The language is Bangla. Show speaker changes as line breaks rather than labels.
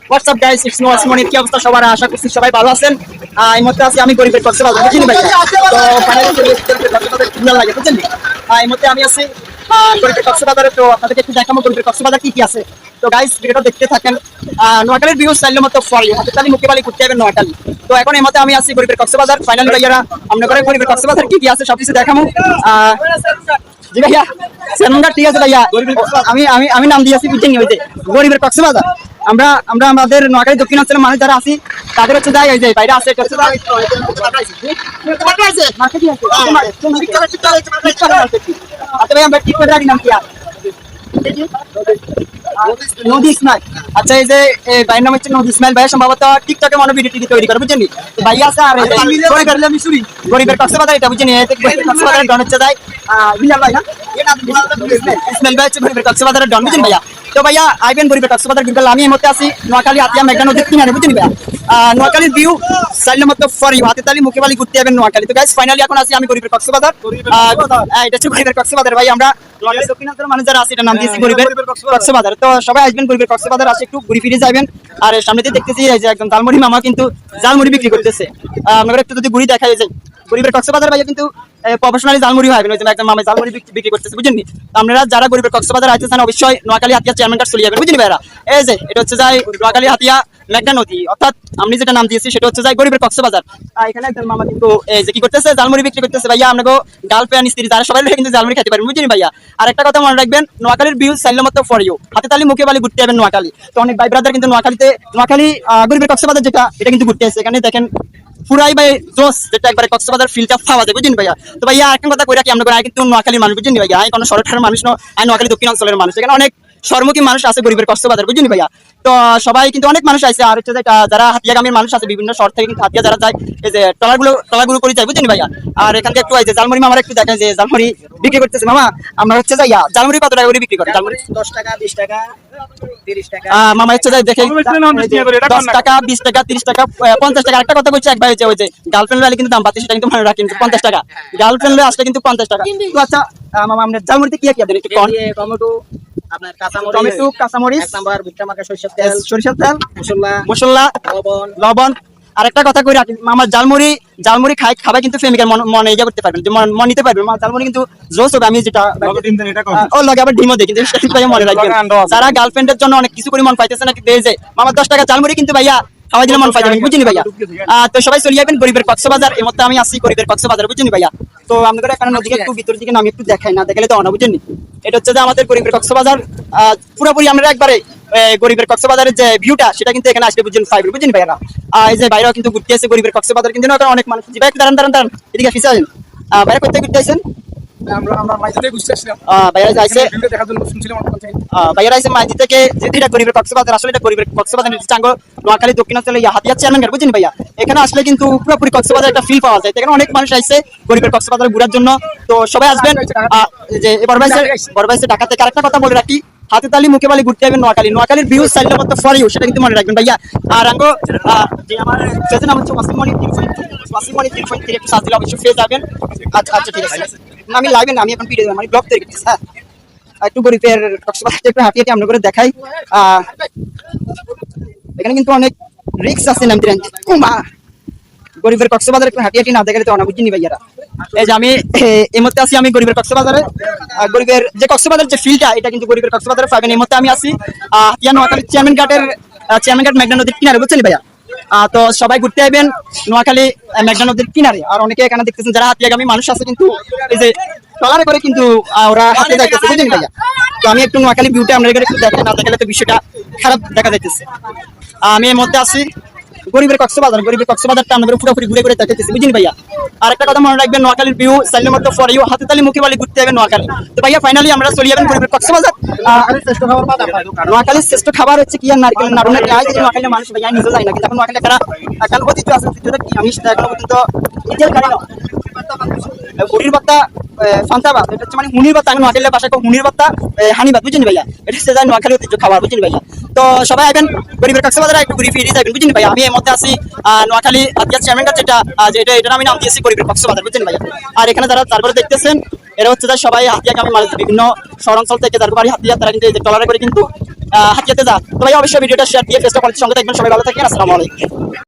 হোয়াটসঅ্যাপ গাইস, ইটস নো আসমানির কি অবস্থা সবার? আশা করছি সবাই ভালো আছেন। এই মুহূর্তে আছি আমি গরিবের কক্সবাজার, বুঝছেন ভাই? তো ফাইনালি কক্সবাজার কিভাবে লাগে বুঝছেন? এই মুহূর্তে আমি আছি গরিবের কক্সবাজারে। তো আপনাদেরকে একটু দেখাবো গরিবের কক্সবাজার কি কি আছে। তো গাইস ভিডিওটা দেখতে থাকেন। নোয়াখালীর ভিউ চাইলে মতো ফরি হাতেতালি মুখেবালি ঘুরতে যাবেন নোয়াখালী। তো এখন এই মুহূর্তে আমি আছি গরিবের কক্সবাজার। ফাইনালি ভাইয়ারা আমরা করে গরিবের কক্সবাজার কি কি আছে সবকিছু দেখাবো। জি ভাইয়া, সেনগা ঠিক আছে ভাইয়া। আমি আমি আমি নাম দিয়েছি বুঝছেন হইতে গরিবের কক্সবাজার। আমরা আমরা আমাদের নোয়াখালী দক্ষিণাঞ্চলের মানুষ যারা আছি তাদের হচ্ছে যায় ওই যে বাইরে আছে আচ্ছা ভাই, আমরা কি করে জানি নাম কি নদী ইসমাইল। আচ্ছা এই যে ভাইয়ের নাম হচ্ছে নদী ইসমাইল। ভাইয়া সম্ভবত টিকটকে মনে ভিডিও টিভি তৈরি করে বুঝছেন। ভাই আছে আর গরিবের কক্সবাজার এটা বুঝছেন। কক্সবাজারের ডন হচ্ছে যায় ভাই না ইসমাইল ভাই হচ্ছে গরিবের কক্সবাজারের ডন বুঝছেন ভাইয়া। তো ভাইয়া আইবেন গরিবের কক্সবাজার বিকাল। আমি এই মধ্যে আছি নোয়াখালী হাতিয়া মেঘনা নদীর কিনারে বুঝছেন ভাইয়া। নোয়াখালীর ভিউ চাইলে মতো ফরি হাতেতালি মুখেবালি ঘুরতে যাবেন নোয়াখালী। তো গাইস ফাইনালি এখন আছি আমি গরিবের কক্সবাজার। এটা হচ্ছে গরিবের কক্সবাজার। ভাই আমরা নোয়াখালী দক্ষিণাঞ্চলের মানুষ যারা আছে এটা নাম দিয়েছি গরিবের কক্সবাজার। তো সবাই আসবেন গরিবের কক্সবাজার, আসে একটু ঘুরে ফিরে যাবেন। আর সামনে দিয়ে দেখতেছি এই যে একদম জালমুড়ি মামা কিন্তু জালমুড়ি বিক্রি করতেছে। আমরা একটু যদি ঘুরি দেখা যায় গরিবের কক্সবাজার ভাইয়া কিন্তু প্রফেশনালি জালমুড়ি হয় একদম মামা জালমুড়ি বিক্রি করতেছে বুঝেন। আপনারা যারা গরিবের কক্সবাজার আসতেছেন অবশ্যই নোয়াখালী হাতিয়া চেয়ারম্যান কার্ড চলে যাবেন বুঝেন ভাইরা। এই যে এটা হচ্ছে যায় নোয়াখালী হাতিয়া মেঘনা নদী, অর্থাৎ আমি যেটা নাম দিয়েছি সেটা হচ্ছে যায় গরিবের কক্সবাজার। এখানে একদম মামা কিন্তু এই যে কি করতেছে জালমুড়ি বিক্রি করতেছে ভাইয়া। আপনাকে গার্লফ্রেন্ড স্ত্রী যারা সবাই কিন্তু জালমুড়ি খেতে পারবেন বুঝেন ভাইয়া। আর একটা কথা মনে রাখবেন, নোয়াখালীর ভিউ চাইলে মতো ফর ইউ হাতে তালি মুখে বালি ঘুরতে যাবেন নোয়াখালী। তো অনেক ভাই ব্রাদার কিন্তু নোয়াখালী গরিবের কক্সবাজার যেটা এটা কিন্তু ঘুরতে আসছে। এখানে দেখেন পুরাই ভাই জোস, যেটা একবারে কক্সবাজার ফিলটা পাওয়া যায় বুঝেন ভাইয়া। তো ভাইয়া একটা কথা কই রাখি, আমরা কিন্তু নোয়াখালীর মানুষ বুঝেন ভাইয়া। আমি কোনো শহরের মানুষ নয়, আমি নোয়াখালী দক্ষিণাঞ্চলের মানুষ। এখানে অনেক শহরমুখী মানুষ আছে গরিবের কক্সবাজার বুঝেন ভাইয়া। তো সবাই কিন্তু অনেক মানুষ আছে। আর হচ্ছে যারা হাতিয়াগামীর মানুষ আছে বিভিন্ন শহর থেকে কিন্তু হাতিয়া যারা যায় এই যে টলাগুলো করে যায় বুঝেন ভাইয়া। আর এখান থেকে একটু এই যে জালমুড়ি মামার একটু দেখেন যে জালমুড়ি বিক্রি করতেছে মামা। আমরা হচ্ছে যাইয়া জালমুড়ি কত টাকা করে বিক্রি করে? জালমুড়ি
10 টাকা 20 টাকা 30 টাকা।
মামা হচ্ছে যাই দেখে 10 টাকা 20 টাকা 30 টাকা 50 টাকা। একটা কথা বলছে এক ভাই হচ্ছে ওই যে গার্লফ্রেন্ড হলে কিন্তু দাম পাচ্ছে সেটা কিন্তু মনে রাখেন 50 টাকা। গার্লফ্রেন্ড আসলে কিন্তু 50 টাকা। তো আচ্ছা মামা আমরা জালমুড়িতে কি কি দেন একটু কোন?
টমেটো, আপনার কাঁচামরিচ,
টমেটো কাঁচামরিচ,
এক নাম্বার ভুট্টা মাখা সরিষার তেল,
মশলা লবণ। আর একটা কথা কই রাখি মামা, জালমুড়ি খাবে কিন্তু প্রেমিকার মনে ইয়া করতে পারবেন, মন নিতে পারবেন। জালমুড়ি কিন্তু জোস হবে। আমি যেটা ও লাগে আবার ডিমও দেয় কিন্তু মনে রাখবেন যারা গার্লফ্রেন্ডের জন্য অনেক কিছু করে মন পাইতেছে না কিন্তু এই যে মামা 10 টাকা জালমুড়ি কিন্তু ভাইয়া খাওয়াই দিলে মন পাই যাবেন বুঝিনি ভাইয়া। তো সবাই চলে যাবেন গরিবের কক্সবাজার। এই মধ্যে আমি আসি গরিবের কক্সবাজার বুঝিনি ভাইয়া। তো আমাদের এখানে নদীকে একটু ভিতর দিকে নামি একটু দেখাই, না দেখালে তো অনা বুঝেনি। এটা হচ্ছে যে আমাদের গরিবের কক্সবাজার। পুরোপুরি আমরা একবারে গরিবের কক্সবাজারের যে ভিউটা সেটা কিন্তু এখানে আসলে বুঝেন ভাইয়া। এই যে বাইরেও কিন্তু ঘুরতে আসে গরিবের কক্সবাজার কিন্তু অনেক মানুষ। ভাই একটু দাঁড়ান এদিকে ফিসে আসেন। বাইরে কোথায় ঘুরতে আসেন? মাইজি থেকে যেটা গরিবের কক্সবাজার, আসলে এটা গরিবের কক্সবাজার নোয়াখালী দক্ষিণাঞ্চলে হাতিয়া চেয়ারম্যান বুঝেন ভাইয়া। এখানে আসলে কিন্তু পুরোপুরি কক্সবাজার একটা ফিল পাওয়া যায়। এখানে অনেক মানুষ আসছে গরিবের কক্সবাজার ঘুরার জন্য। তো সবাই আসবেন। যে বড় ভাইসে ঢাকা থেকে আরেকটা কথা বলে রাখি, হাতে তালি মুখে বালি ঘুরতে যাবেন নোয়াখালীর ভিউ চাইলে মতো ফর ইউ সেটা কিন্তু মনে রাখবেন ভাইয়া। আর আঙ্গো যে আমার নাম হচ্ছে ওয়াসিমণি একটু সার্চ দিলে অবশ্যই পেয়ে যাবেন। আচ্ছা ঠিক আছে। আমি লাইভে না, আমি এখন ভিডিও মানে ব্লগ তৈরি করতেছি। হ্যাঁ একটু গরিবের কক্সবাজার একটু হাঁটিয়ে আমরা করে দেখাই। এখানে কিন্তু অনেক রিস্ক আছে নামতে গরিবের কক্সবাজার একটু হাঁটিয়ে না দেখালে তো অনা বুঝিনি ভাইয়ারা। এই যে আমি এই মুহূর্তে আছি আমি গরিবের কক্সবাজারে। গরিবের যে কক্সবাজার যে ফিলটা এটা কিন্তু গরিবের কক্সবাজারে পাবেন। এই মুহূর্তে আমি আছি হাতিয়া নোয়াখালী চেয়ারম্যান ঘাট মেঘনা নদীর কিনারে বুঝছেন ভাইয়া। তো সবাই ঘুরতে আসবেন নোয়াখালী মেঘনা নদীর কিনারে। আর অনেকে এখানে দেখতেছেন যারা হাতিয়াগামী মানুষ আছে কিন্তু এই যে ট্রলারে করে কিন্তু ওরা হাতে যাইতেছে বুঝলেন ভাইয়া। তো আমি একটু নোয়াখালী ভিউটা আমরা একটু দেখাই, না দেখালে তো বিষয়টা খারাপ দেখা যাইতেছে। আমি এর মধ্যে আছি গরিবের কক্সবাজারটা আমাদের পুরোপুরি ঘুরে ঘুরে দেখাইতেছি বুঝলেন ভাইয়া। আর একটা কথা মনে রাখবেন, নোয়াখালীর ভিউ চাইলে মতো ফর ইউ হাতে তালি মুখে বালি ঘুরতে যাবেন নোয়াখালী। তো ভাইয়া ফাইনালি আমরা চলে যাবেন গরিবের কক্সবাজার। নোয়াখালীর শ্রেষ্ঠ খাবার হচ্ছে কি আর নারকেল নাড়ু। নোয়াখালীর মানুষ ভাইয়া নিজে যায় না কিন্তু এখন নোয়াখালী একটা কালপতি আছে কি আমি সেটা এখনো পর্যন্ত ডিটেল জানি না। হুড়ির বাত্তা ফান্তাবাদ এটা হচ্ছে মানে হুনির বাত্তা। আমি নোয়াখালীর ভাষায় হুনির বাত্তা হানিবাদ বুঝছেন ভাইয়া। এটা হচ্ছে যায় নোয়াখালী ঐতিহ্য খাবার বুঝছেন ভাইয়া। তো সবাই আসবেন গরিবের কক্সবাজারে একটু ঘুরে ফিরে যাবেন বুঝছেন ভাইয়া। আমি এর মধ্যে আছি নোয়াখালী হাতিয়া চেয়ারম্যান যেটা আমি নাম দিয়েছি আছি গরিবের কক্সবাজার, বুঝছেন ভাইয়া। আর এখানে যারা তারপরে দেখতেছেন এরা হচ্ছে যে সবাই হাতিয়াকামী মানুষ, বিভিন্ন শহর অঞ্চল থেকে যার বাড়ি হাতিয়া, তারা কিন্তু এই যে ট্রলারে করে কিন্তু হাতিয়াতে যা। তো ভাই অবশ্যই ভিডিওটা শেয়ার দিয়ে ফেসটা করার সঙ্গে থাকবেন। সবাই ভালো থাকেন, আসসালামু আলাইকুম।